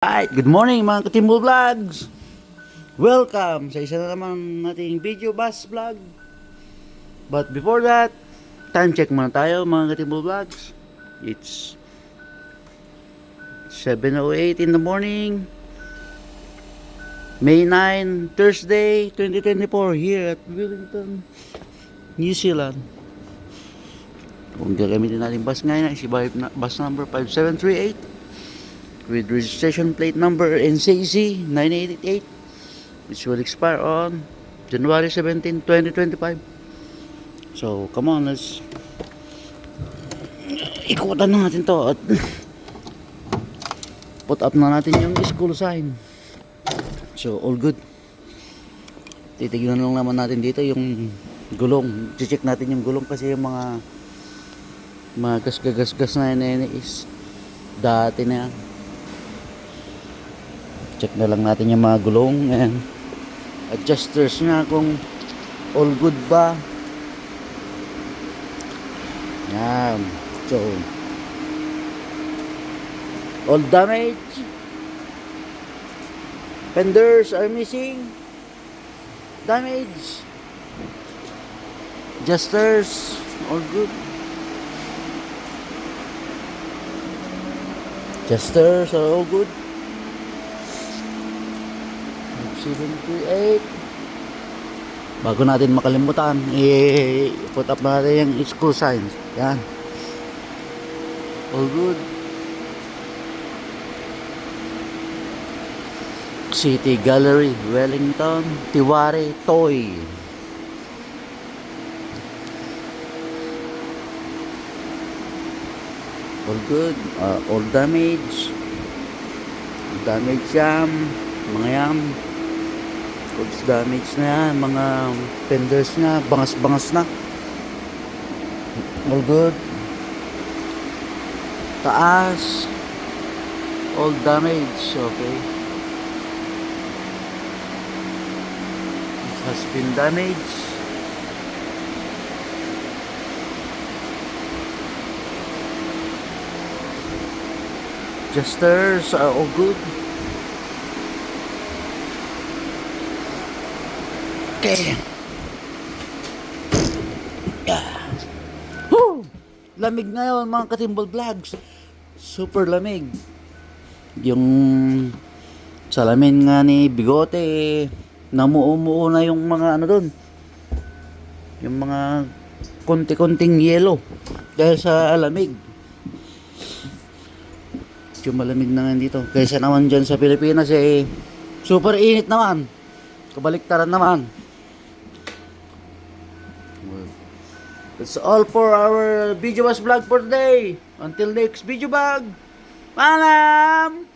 Alright, good morning mga Katimbol Vlogs! Welcome sa isa na naman nating video bus vlog. But before that, time check muna tayo mga Katimbol Vlogs. It's 7:08 in the morning, May 9, Thursday, 2024 here at Wellington, New Zealand. Kung gagamitin natin bus ngayon, si bus number 5738 with registration plate number NCC 988, which will expire on January 17, 2025. So come on, let's ikutan na natin to at put up na natin yung school sign. So all good. Titignan lang naman natin dito yung gulong. Check natin yung gulong kasi yung mga gasgas na yan is dati na yan. Check na lang natin yung mga gulong and adjusters nga kung all good ba. Yan. So all damage. Fenders are missing. Damage. Adjusters all good. Adjusters are all good. 738. Bago natin makalimutan, i-put up natin yung school signs. Yan. All good. City Gallery, Wellington, Tiwari, Toy. All good. All damage. Damage jam. Mga yan. Goods damage na yan. Mga fenders na. Bangas-bangas na. All good. Taas. All damage. Okay. It has been damaged. Adjusters are all good. Okay. Woo! Lamig ngayon mga Katimbol Vlogs. Super lamig. Yung salamin nga ni Bigote, namuumuo na yung mga ano doon. Yung mga konti-konting yelo dahil sa lamig. Yung malamig na nga dito. Kaysa naman dyan sa Pilipinas super init naman. Kabaliktaran naman. That's all for our video bus vlog for today. Until next video vlog. Paalam!